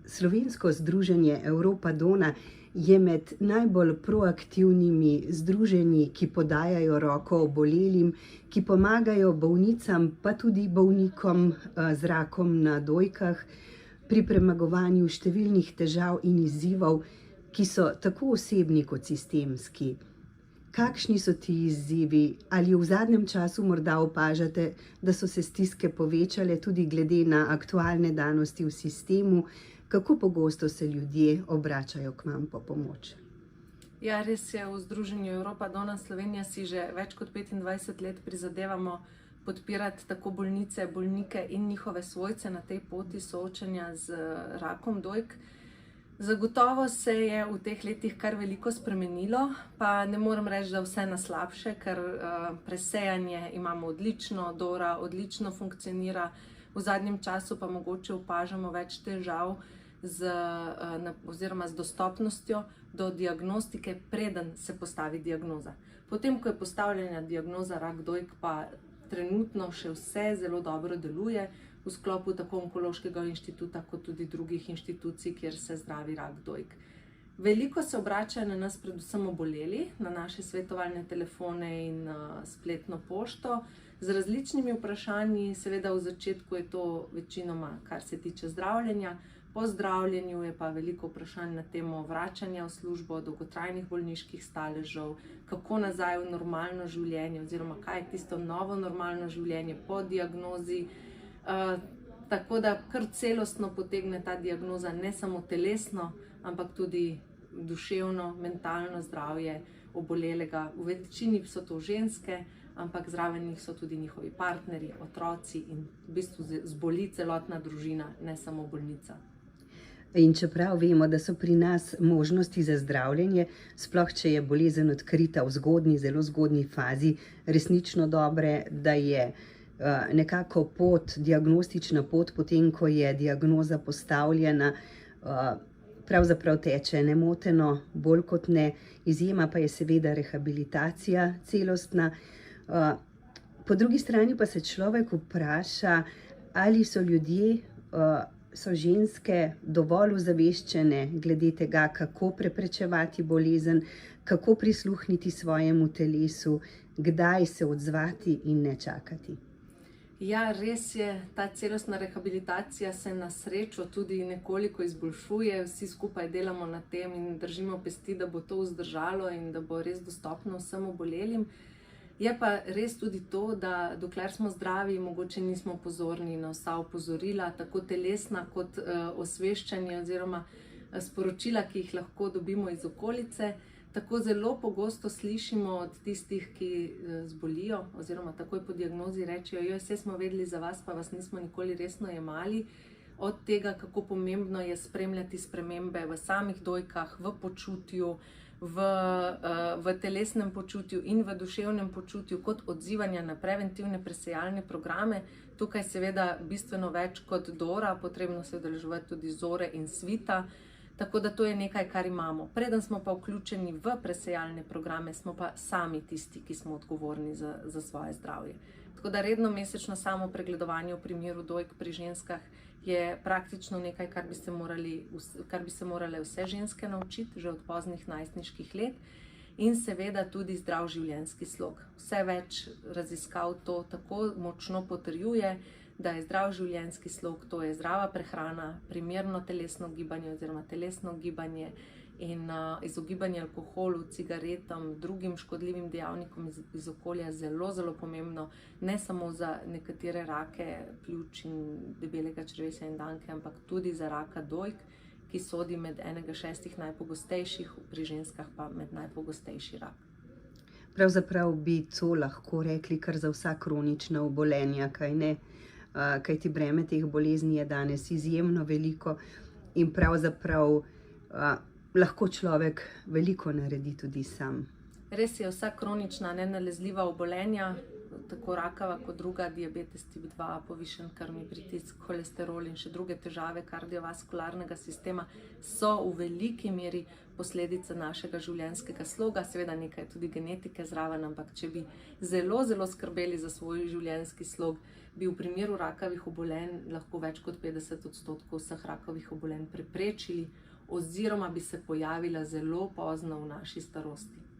Slovensko združenje Europa Donna je med najbolj proaktivnimi združenji, ki podajajo roko obolelim, ki pomagajo bolnicam, pa tudi bolnikom z rakom na dojkah pri premagovanju številnih težav in izzivov, ki so tako osebni kot sistemski. Kakšni so ti izzivi? Ali v zadnjem času morda opažate, da so se stiske povečale tudi glede na aktualne danosti v sistemu? Kako pogosto se ljudje obračajo k vam po pomoč? Ja, res je, v Združenju Europa Donna Slovenija si že več kot 25 let prizadevamo podpirati tako bolnice, bolnike in njihove svojce na tej poti soočanja z rakom dojk. Zagotovo se je v teh letih kar veliko spremenilo, pa ne morem reči, da vse na slabše, ker presejanje imamo odlično, Dora odlično funkcionira. V zadnjem času pa mogoče opažamo več težav z dostopnostjo do diagnostike, preden se postavi diagnoza. Potem, ko je postavljena diagnoza rak dojk, pa trenutno še vse zelo dobro deluje v sklopu tako Onkološkega inštituta kot tudi drugih inštitucij, kjer se zdravi rak dojk. Veliko se obračajo na nas predvsem oboleli, na naše svetovalne telefone in spletno pošto z različnimi vprašanji. Seveda v začetku je to večinoma, kar se tiče zdravljenja, po zdravljenju je pa veliko vprašanj na temo vračanja v službo, dolgotrajnih bolniških staležev, kako nazaj v normalno življenje oziroma kaj je tisto novo normalno življenje po diagnozi. Tako da kar celostno potegne ta diagnoza, ne samo telesno, ampak tudi duševno, mentalno zdravje obolelega. V večini so to ženske, ampak zraven njih so tudi njihovi partnerji, otroci in v bistvu zboli celotna družina, ne samo bolnica. In čeprav vemo, da so pri nas možnosti za zdravljenje, sploh če je bolezen odkrita v zgodnji, zelo zgodnji fazi, resnično dobre, da je nekako diagnostična pot, potem ko je diagnoza postavljena, pravzaprav teče nemoteno, bolj kot ne. Izjema pa je seveda rehabilitacija celostna. Po drugi strani pa se človek vpraša, ali so ljudje, so ženske dovolj ozaveščene glede tega, kako preprečevati bolezen, kako prisluhniti svojemu telesu, kdaj se odzvati in ne čakati. Ja, res je, ta celostna rehabilitacija se na srečo tudi nekoliko izboljšuje, vsi skupaj delamo na tem in držimo pesti, da bo to vzdržalo in da bo res dostopno vsem obolelim. Je pa res tudi to, da dokler smo zdravi, mogoče nismo pozorni na vsa opozorila, tako telesna kot osveščanje oziroma sporočila, ki jih lahko dobimo iz okolice. Tako zelo pogosto slišimo od tistih, ki zbolijo oziroma takoj po diagnozi rečejo: "Joj, saj smo vedeli za vas, pa vas nismo nikoli resno jemali." Od tega, kako pomembno je spremljati spremembe v samih dojkah, v počutju, v telesnem počutju in v duševnem počutju, kot odzivanja na preventivne presejalne programe. Tukaj seveda bistveno več kot Dora, potrebno se udeleževati tudi Zore in Svita. Tako da to je nekaj, kar imamo. Preden smo pa vključeni v presejalne programe, smo pa sami tisti, ki smo odgovorni za svoje zdravje. Tako da redno mesečno samo pregledovanje v primeru dojk pri ženskah je praktično nekaj, kar bi se morale vse ženske naučiti že od poznih najstniških let. In seveda tudi zdrav življenjski slog. Vse več raziskav to tako močno potrjuje, da je zdrav življenjski slog, to je zdrava prehrana, primerno telesno gibanje oziroma telesno gibanje in izogibanje alkoholu, cigaretam, drugim škodljivim dejavnikom iz okolja zelo, zelo pomembno, ne samo za nekatere rake pljuč in debelega črevesja in danke, ampak tudi za raka dojk, ki sodi med enega 6 najpogostejših, pri ženskah pa med najpogostejši rak. Pravzaprav bi to lahko rekli kar za vsa kronična obolenja, kaj ne? Kajti breme teh bolezni je danes izjemno veliko in pravzaprav lahko človek veliko naredi tudi sam. Res je, vsa kronična nenalezljiva obolenja, tako rakava kot druga, diabetes tip 2, povišen krvni pritisk, holesterol in še druge težave kardiovaskularnega sistema, so v veliki meri posledica našega življenjskega sloga. Seveda nekaj je tudi genetike zraven, ampak če bi zelo, zelo skrbeli za svoj življenjski slog, bi v primeru rakavih obolenj lahko več kot 50% vseh rakavih obolenj preprečili oziroma bi se pojavila zelo pozno v naši starosti.